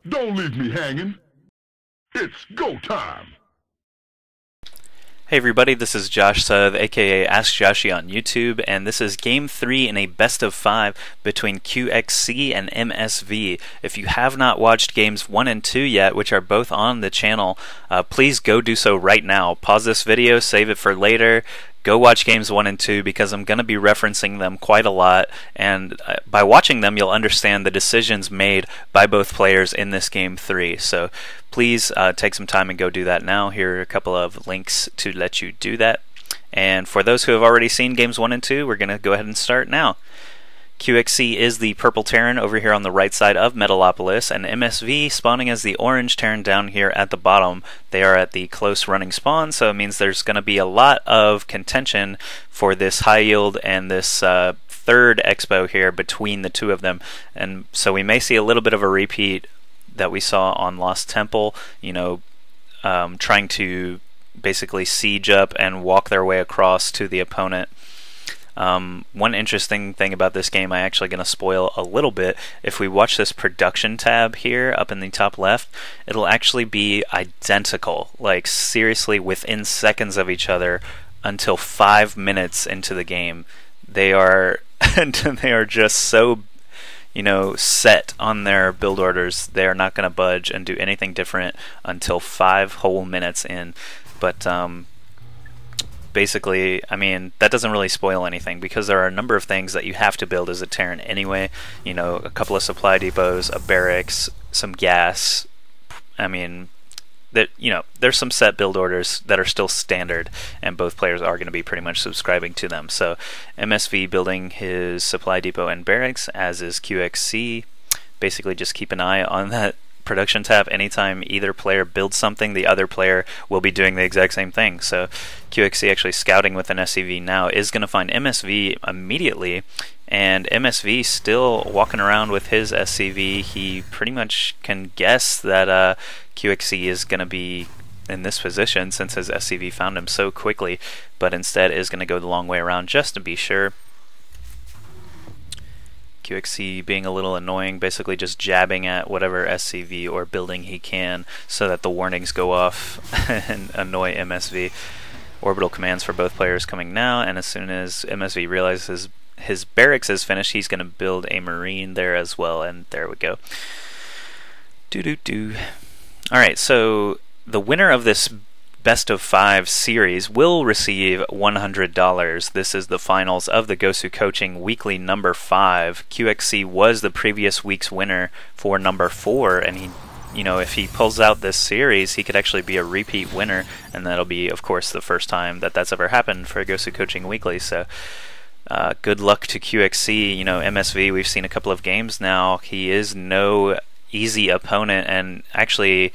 Don't leave me hanging. It's go time. Hey everybody, this is Josh Seth, aka AskJoshy on YouTube, and this is Game 3 in a best of 5 between QXC and MSV. If you have not watched Games 1 and 2 yet, which are both on the channel, please go do so right now. Pause this video, save it for later. Go watch Games 1 and 2 because I'm going to be referencing them quite a lot, and by watching them you'll understand the decisions made by both players in this Game 3. So please take some time and go do that now. Here are a couple of links to let you do that. And for those who have already seen Games 1 and 2, we're going to go ahead and start now. QXC is the purple Terran over here on the right side of Metalopolis, and MSV spawning as the orange Terran down here at the bottom. They are at the close running spawn, so it means there's going to be a lot of contention for this high yield and this third expo here between the two of them. And so we may see a little bit of a repeat that we saw on Lost Temple, trying to basically siege up and walk their way across to the opponent. One interesting thing about this game I'm actually going to spoil a little bit. If we watch this production tab here up in the top left, it'll actually be identical, like seriously within seconds of each other until 5 minutes into the game. They are they are just so set on their build orders. They are not going to budge and do anything different until 5 whole minutes in. But basically, I mean, that doesn't really spoil anything because there are a number of things that you have to build as a Terran anyway. A couple of supply depots, a barracks, some gas. I mean, there's some set build orders that are still standard, and both players are going to be pretty much subscribing to them. So MSV building his supply depot and barracks, as is QXC. Basically, just keep an eye on that production tab. Anytime either player builds something, the other player will be doing the exact same thing. So QXC actually scouting with an SCV now is going to find MSV immediately, and MSV still walking around with his SCV. He pretty much can guess that QXC is going to be in this position since his SCV found him so quickly, but instead is going to go the long way around just to be sure. QXC being a little annoying, basically just jabbing at whatever SCV or building he can so that the warnings go off and annoy MSV. Orbital commands for both players coming now, and as soon as MSV realizes his barracks is finished, he's going to build a marine there as well, and there we go. Alright, so the winner of this Best of 5 series will receive $100. This is the finals of the Gosu Coaching Weekly number 5. QXC was the previous week's winner for number 4, and he, if he pulls out this series, he could actually be a repeat winner, and that'll be, of course, the first time that that's ever happened for Gosu Coaching Weekly. So good luck to QXC. MSV, we've seen a couple of games now. He is no easy opponent, and actually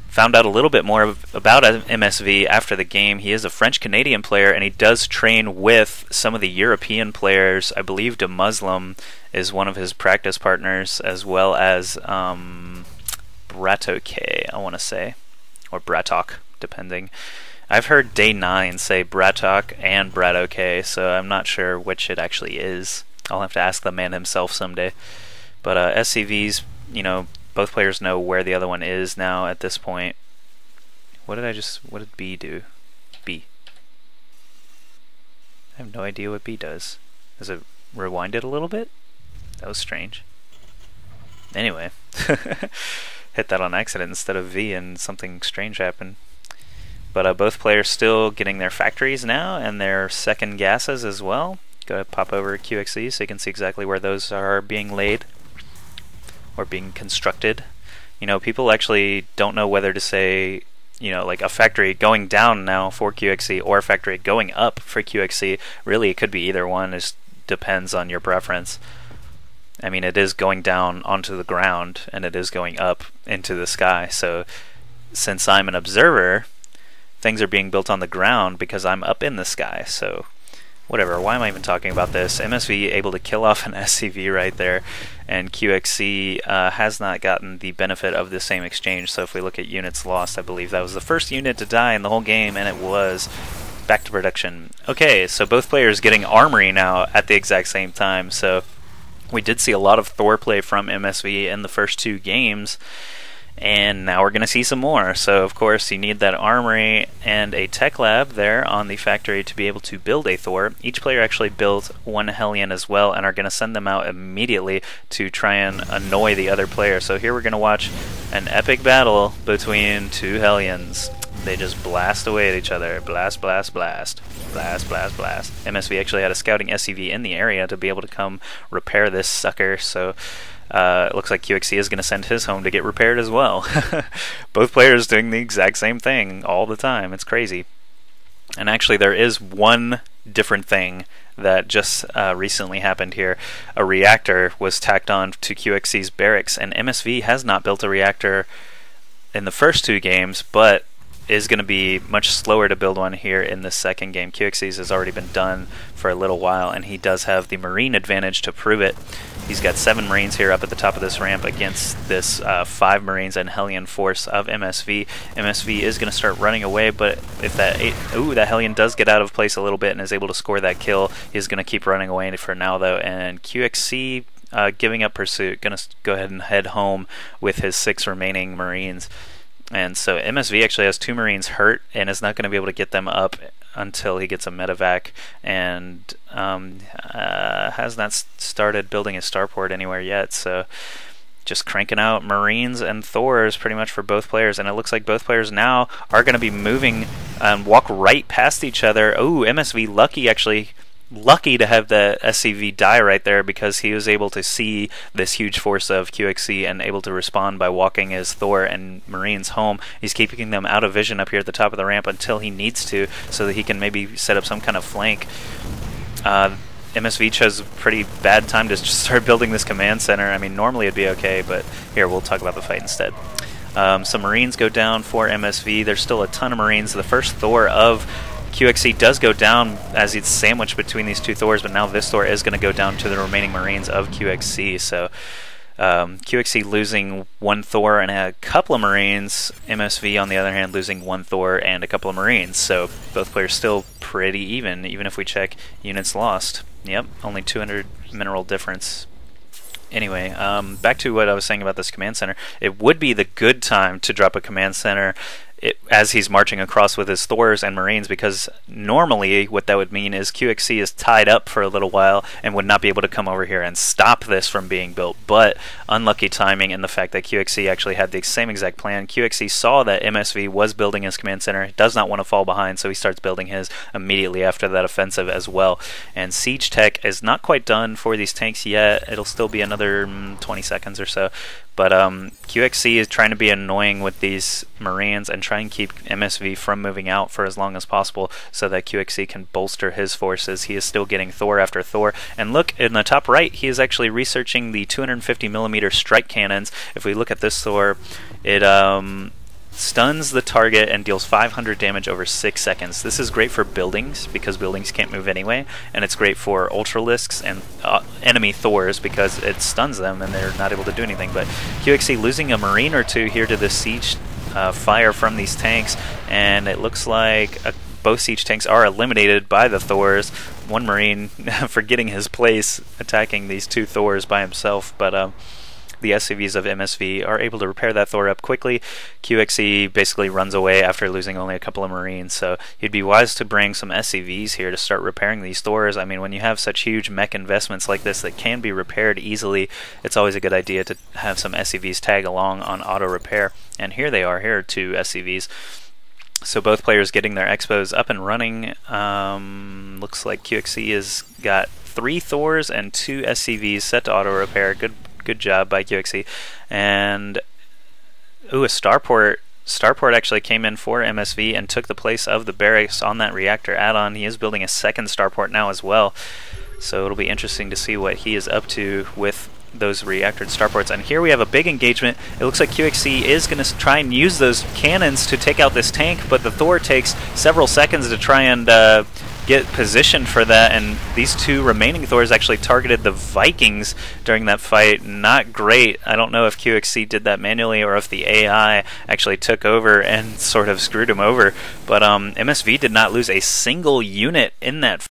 found out a little bit more about MSV after the game. He is a French-Canadian player, and he does train with some of the European players. I believe De Muslim is one of his practice partners, as well as Bratoke, I want to say, or Bratok, depending. I've heard Day 9 say Bratok and Bratoke, so I'm not sure which it actually is. I'll have to ask the man himself someday. But SCVs, both players know where the other one is now at this point. What did B do? B. I have no idea what B does. Does it rewind it a little bit? That was strange. Anyway, hit that on accident instead of V and something strange happened. But both players still getting their factories now and their second gases as well. Go ahead, pop over to QXE so you can see exactly where those are being laid or being constructed. People actually don't know whether to say, like a factory going down now for QXC or a factory going up for QXC. Really, it could be either one. It just depends on your preference. I mean, it is going down onto the ground, and it is going up into the sky. So, since I'm an observer, things are being built on the ground because I'm up in the sky. So, whatever, why am I even talking about this? MSV able to kill off an SCV right there, and QXC has not gotten the benefit of the same exchange. So if we look at units lost, I believe that was the first unit to die in the whole game, and it was back to production. Okay, so both players getting armory now at the exact same time, so We did see a lot of Thor play from MSV in the first 2 games, and now we're going to see some more. So of course you need that armory and a tech lab there on the factory to be able to build a Thor. Each player actually built 1 Hellion as well, and are going to send them out immediately to try and annoy the other player. So here we're going to watch an epic battle between 2 Hellions. They just blast away at each other. Blast, blast, blast. Blast, blast, blast. MSV actually had a scouting SCV in the area to be able to come repair this sucker, so it looks like QXC is going to send his home to get repaired as well. Both players doing the exact same thing all the time. It's crazy. And actually there is one different thing that just recently happened here. A reactor was tacked on to QXC's barracks, and MSV has not built a reactor in the first 2 games, but is going to be much slower to build one here in the second game. QXC's has already been done for a little while, and he does have the Marine advantage to prove it. He's got 7 Marines here up at the top of this ramp against this 5 Marines and Hellion force of MSV. MSV is going to start running away, but if that that Hellion does get out of place a little bit and is able to score that kill, he's going to keep running away for now though, and QXC giving up pursuit, going to go ahead and head home with his 6 remaining Marines. And so MSV actually has 2 Marines hurt and is not going to be able to get them up until he gets a medevac, and has not started building a starport anywhere yet. So just cranking out Marines and Thors pretty much for both players, and it looks like both players now are going to be moving and walk right past each other. Oh, MSV lucky to have the SCV die right there, because he was able to see this huge force of QXC and able to respond by walking his Thor and Marines home. He's keeping them out of vision up here at the top of the ramp until he needs to, so that he can maybe set up some kind of flank. MSV chose a pretty bad time to just start building this command center. I mean, normally it'd be okay, but here, we'll talk about the fight instead. Some Marines go down for MSV. There's still a ton of Marines. The first Thor of QXC does go down as it's sandwiched between these 2 Thors, but now this Thor is going to go down to the remaining Marines of QXC. So QXC losing 1 Thor and a couple of Marines. MSV, on the other hand, losing 1 Thor and a couple of Marines. So both players still pretty even if we check units lost. Yep, only 200 mineral difference. Anyway, back to what I was saying about this command center. It would be the good time to drop a command center as he's marching across with his Thors and Marines, because normally what that would mean is QXC is tied up for a little while and would not be able to come over here and stop this from being built. But unlucky timing in the fact that QXC actually had the same exact plan. QXC saw that MSV was building his command center, does not want to fall behind, so he starts building his immediately after that offensive as well. And siege tech is not quite done for these tanks yet. It'll still be another 20 seconds or so. But QXC is trying to be annoying with these Marines and try and keep MSV from moving out for as long as possible, so that QXC can bolster his forces. He is still getting Thor after Thor. And look, in the top right, he is actually researching the 250mm strike cannons. If we look at this Thor, it stuns the target and deals 500 damage over 6 seconds. This is great for buildings, because buildings can't move anyway, and it's great for Ultralisks and enemy Thors, because it stuns them and they're not able to do anything. But QXC losing a Marine or 2 here to the siege fire from these tanks, and it looks like both siege tanks are eliminated by the Thors. 1 Marine forgetting his place, attacking these 2 Thors by himself, but the SCVs of MSV are able to repair that Thor up quickly. QXC basically runs away after losing only a couple of Marines, so he'd be wise to bring some SCVs here to start repairing these Thors. I mean, when you have such huge mech investments like this that can be repaired easily, it's always a good idea to have some SCVs tag along on auto repair. And here they are. Here are 2 SCVs. So both players getting their expos up and running. Looks like QXC has got 3 Thors and 2 SCVs set to auto repair. Good job by QXC. And a starport. Starport actually came in for MSV and took the place of the barracks on that reactor add-on. He is building a second starport now as well, so it'll be interesting to see what he is up to with those reactored starports. And here we have a big engagement. It looks like QXC is going to try and use those cannons to take out this tank, but the Thor takes several seconds to try and get positioned for that, and these 2 remaining Thors actually targeted the Vikings during that fight. Not great. I don't know if QXC did that manually or if the AI actually took over and sort of screwed him over, but MSV did not lose a single unit in that